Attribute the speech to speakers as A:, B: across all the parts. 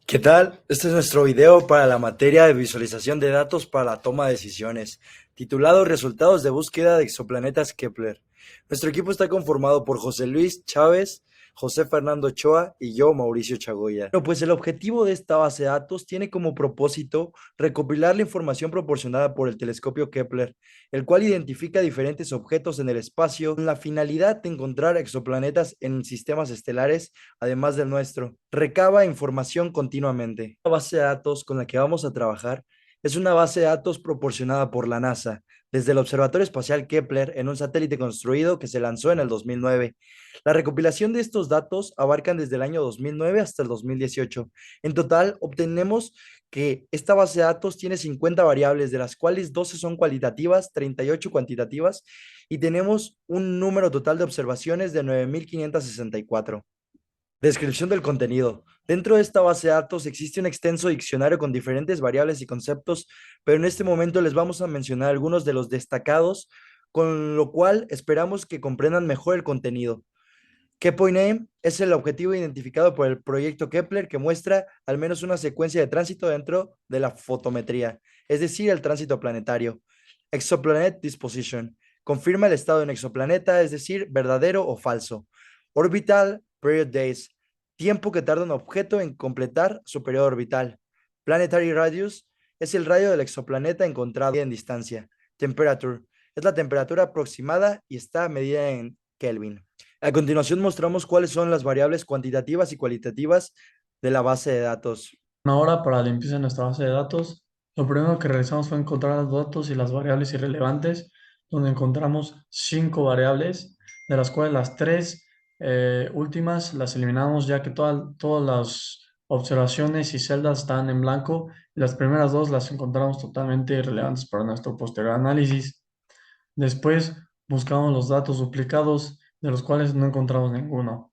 A: ¿Qué tal? Este es nuestro video para la materia de visualización de datos para la toma de decisiones, titulado Resultados de búsqueda de exoplanetas Kepler. Nuestro equipo está conformado por José Luis Chávez, José Fernando Ochoa y yo, Mauricio Chagoya. Bueno, pues el objetivo de esta base de datos tiene como propósito recopilar la información proporcionada por el telescopio Kepler, el cual identifica diferentes objetos en el espacio con la finalidad de encontrar exoplanetas en sistemas estelares además del nuestro. Recaba información continuamente. La base de datos con la que vamos a trabajar es una base de datos proporcionada por la NASA desde el Observatorio Espacial Kepler en un satélite construido que se lanzó en el 2009. La recopilación de estos datos abarcan desde el año 2009 hasta el 2018. En total, obtenemos que esta base de datos tiene 50 variables, de las cuales 12 son cualitativas, 38 cuantitativas, y tenemos un número total de observaciones de 9.564. Descripción del contenido. Dentro de esta base de datos existe un extenso diccionario con diferentes variables y conceptos, pero en este momento les vamos a mencionar algunos de los destacados, con lo cual esperamos que comprendan mejor el contenido. Kepler Name es el objetivo identificado por el proyecto Kepler que muestra al menos una secuencia de tránsito dentro de la fotometría, es decir, el tránsito planetario. Exoplanet Disposition confirma el estado de un exoplaneta, es decir, verdadero o falso. Orbital Period Days, tiempo que tarda un objeto en completar su periodo orbital. Planetary Radius es el radio del exoplaneta encontrado en distancia. Temperature es la temperatura aproximada y está medida en Kelvin. A continuación mostramos cuáles son las variables cuantitativas y cualitativas de la base de datos.
B: Ahora, para la limpieza de nuestra base de datos, lo primero que realizamos fue encontrar los datos y las variables irrelevantes, donde encontramos 5 variables, de las cuales las tres últimas las eliminamos ya que todas las observaciones y celdas están en blanco, y las primeras dos las encontramos totalmente irrelevantes para nuestro posterior análisis. Después buscamos los datos duplicados, de los cuales no encontramos ninguno.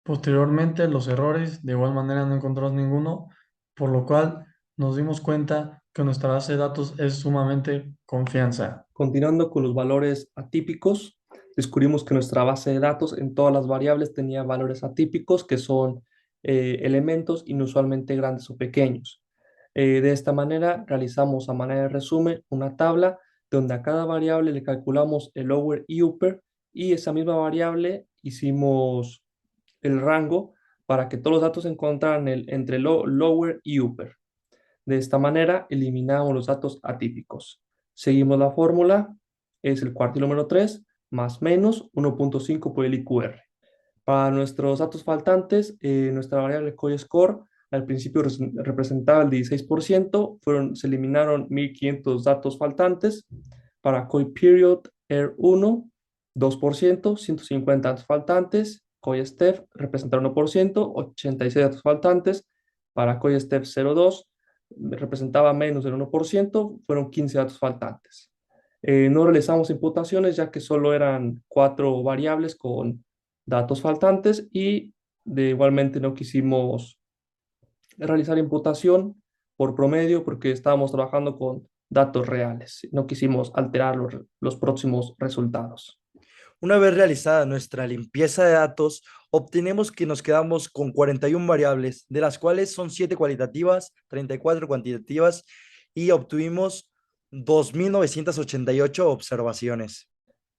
B: Posteriormente, los errores, de igual manera no encontramos ninguno, por lo cual nos dimos cuenta que nuestra base de datos es sumamente confianza.
C: Continuando con los valores atípicos, descubrimos que nuestra base de datos en todas las variables tenía valores atípicos, que son elementos inusualmente grandes o pequeños. De esta manera, realizamos a manera de resumen una tabla donde a cada variable le calculamos el lower y upper, y esa misma variable hicimos el rango para que todos los datos se encontraran entre lower y upper. De esta manera eliminamos los datos atípicos. Seguimos la fórmula, es el cuartil número 3 más menos 1.5 por el IQR. Para nuestros datos faltantes, nuestra variable CoiScore al principio representaba el 16%, se eliminaron 1.500 datos faltantes. Para CoiPeriod R1, 2%, 150 datos faltantes. CoiStep representa 1%, 86 datos faltantes. Para CoiStep 02, representaba menos del 1%, fueron 15 datos faltantes. No realizamos imputaciones ya que solo eran 4 variables con datos faltantes, y igualmente no quisimos realizar imputación por promedio porque estábamos trabajando con datos reales. No quisimos alterar los próximos resultados.
A: Una vez realizada nuestra limpieza de datos, obtenemos que nos quedamos con 41 variables, de las cuales son 7 cualitativas, 34 cuantitativas, y obtuvimos 2.988 observaciones.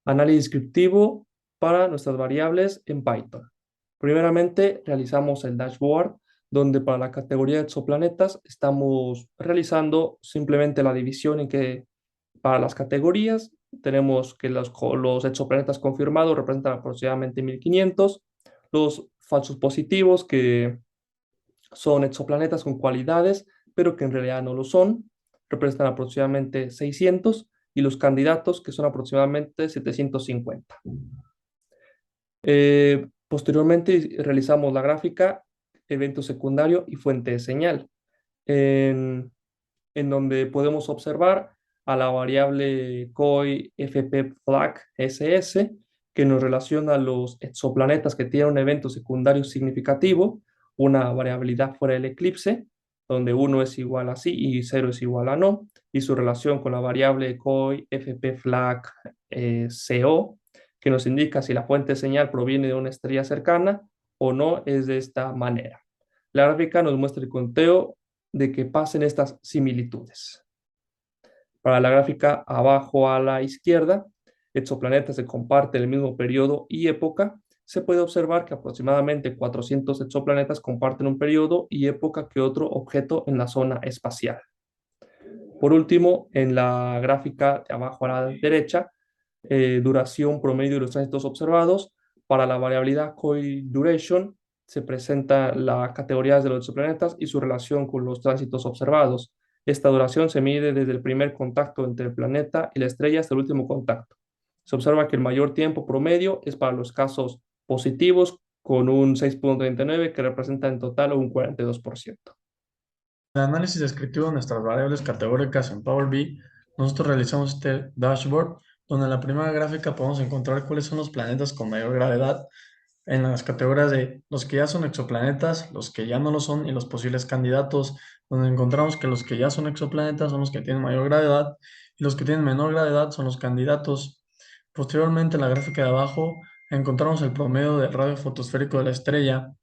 C: Análisis descriptivo para nuestras variables en Python. Primeramente, realizamos el dashboard, donde para la categoría de exoplanetas estamos realizando simplemente la división en que para las categorías tenemos que los exoplanetas confirmados representan aproximadamente 1.500, los falsos positivos, que son exoplanetas con cualidades, pero que en realidad no lo son, representan aproximadamente 600, y los candidatos, que son aproximadamente 750. Posteriormente realizamos la gráfica evento secundario y fuente de señal, en, en donde podemos observar a la variable COI FP flag SS, que nos relaciona los exoplanetas que tienen un evento secundario significativo, una variabilidad fuera del eclipse, donde 1 es igual a sí y 0 es igual a no, y su relación con la variable COI FP flag CO, que nos indica si la fuente de señal proviene de una estrella cercana o no, es de esta manera. La gráfica nos muestra el conteo de que pasen estas similitudes. Para la gráfica abajo a la izquierda, exoplanetas que comparten el mismo periodo y época, se puede observar que aproximadamente 400 exoplanetas comparten un periodo y época que otro objeto en la zona espacial. Por último, en la gráfica de abajo a la derecha, duración promedio de los tránsitos observados. Para la variabilidad coiduration se presenta las categorías de los exoplanetas y su relación con los tránsitos observados. Esta duración se mide desde el primer contacto entre el planeta y la estrella hasta el último contacto. Se observa que el mayor tiempo promedio es para los casos positivos, con un 6.39 que representa en total un 42%.
B: En el análisis descriptivo de nuestras variables categóricas en Power BI, nosotros realizamos este dashboard, donde en la primera gráfica podemos encontrar cuáles son los planetas con mayor gravedad en las categorías de los que ya son exoplanetas, los que ya no lo son y los posibles candidatos, donde encontramos que los que ya son exoplanetas son los que tienen mayor gravedad y los que tienen menor gravedad son los candidatos. Posteriormente, en la gráfica de abajo, encontramos el promedio del radio fotosférico de la estrella,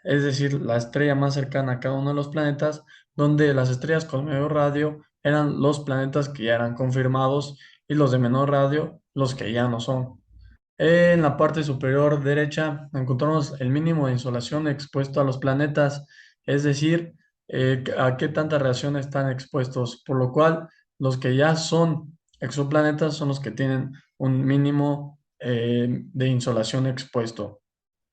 B: es decir, la estrella más cercana a cada uno de los planetas, donde las estrellas con mayor radio eran los planetas que ya eran confirmados y los de menor radio los que ya no son. En la parte superior derecha encontramos el mínimo de insolación expuesto a los planetas, es decir, a qué tanta radiación están expuestos, por lo cual los que ya son exoplanetas son los que tienen un mínimo de insolación expuesto.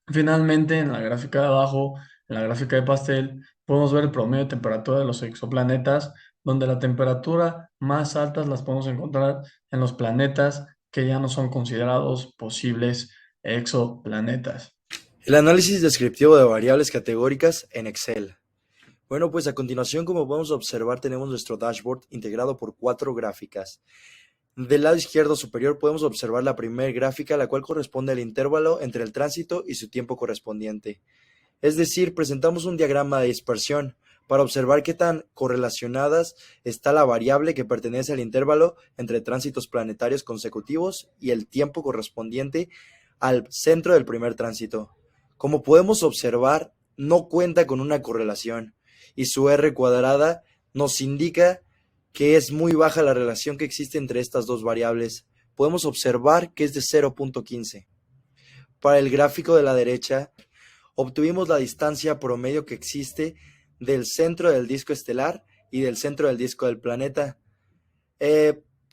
B: Finalmente, en la gráfica de abajo, en la gráfica de pastel, podemos ver el promedio de temperatura de los exoplanetas, donde la temperatura más altas las podemos encontrar en los planetas que ya no son considerados posibles exoplanetas.
A: El análisis descriptivo de variables categóricas en Excel. Bueno, pues a continuación, como podemos observar, tenemos nuestro dashboard integrado por 4 gráficas. Del lado izquierdo superior podemos observar la primera gráfica, la cual corresponde al intervalo entre el tránsito y su tiempo correspondiente. Es decir, presentamos un diagrama de dispersión para observar qué tan correlacionadas está la variable que pertenece al intervalo entre tránsitos planetarios consecutivos y el tiempo correspondiente al centro del primer tránsito. Como podemos observar, no cuenta con una correlación y su R cuadrada nos indica que es muy baja la relación que existe entre estas dos variables. Podemos observar que es de 0.15. Para el gráfico de la derecha, obtuvimos la distancia promedio que existe del centro del disco estelar y del centro del disco del planeta.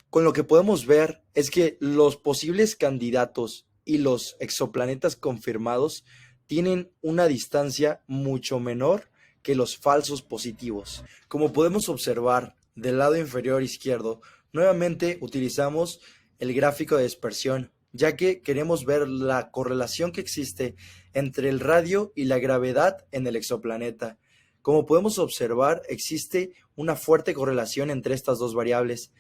A: Con lo que podemos ver es que los posibles candidatos y los exoplanetas confirmados tienen una distancia mucho menor que los falsos positivos. Como podemos observar del lado inferior izquierdo, nuevamente utilizamos el gráfico de dispersión, ya que queremos ver la correlación que existe entre el radio y la gravedad en el exoplaneta. Como podemos observar, existe una fuerte correlación entre estas dos variables,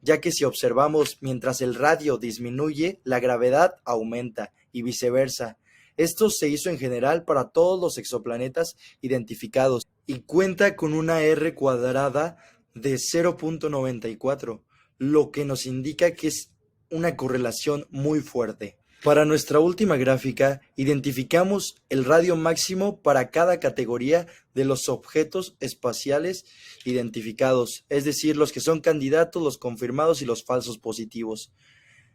A: ya que si observamos mientras el radio disminuye, la gravedad aumenta y viceversa. Esto se hizo en general para todos los exoplanetas identificados y cuenta con una R cuadrada de 0.94, lo que nos indica que es una correlación muy fuerte. Para nuestra última gráfica, identificamos el radio máximo para cada categoría de los objetos espaciales identificados, es decir, los que son candidatos, los confirmados y los falsos positivos,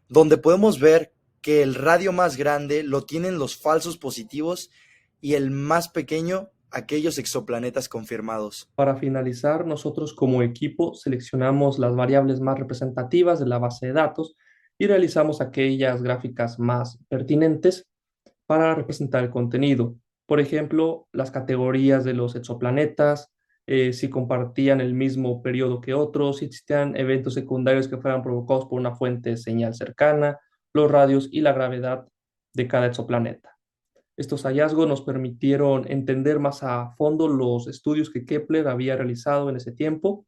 A: donde podemos ver que el radio más grande lo tienen los falsos positivos y el más pequeño aquellos exoplanetas confirmados.
C: Para finalizar, nosotros como equipo seleccionamos las variables más representativas de la base de datos y realizamos aquellas gráficas más pertinentes para representar el contenido. Por ejemplo, las categorías de los exoplanetas, si compartían el mismo periodo que otros, si existían eventos secundarios que fueran provocados por una fuente de señal cercana, los radios y la gravedad de cada exoplaneta. Estos hallazgos nos permitieron entender más a fondo los estudios que Kepler había realizado en ese tiempo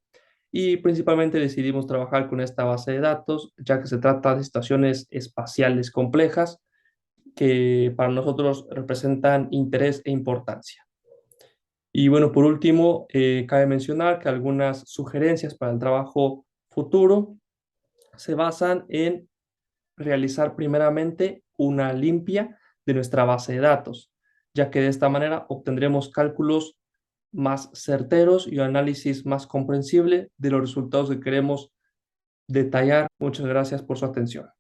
C: y principalmente decidimos trabajar con esta base de datos, ya que se trata de situaciones espaciales complejas que para nosotros representan interés e importancia. Y bueno, por último, cabe mencionar que algunas sugerencias para el trabajo futuro se basan en realizar primeramente una limpia de nuestra base de datos, ya que de esta manera obtendremos cálculos más certeros y un análisis más comprensible de los resultados que queremos detallar. Muchas gracias por su atención.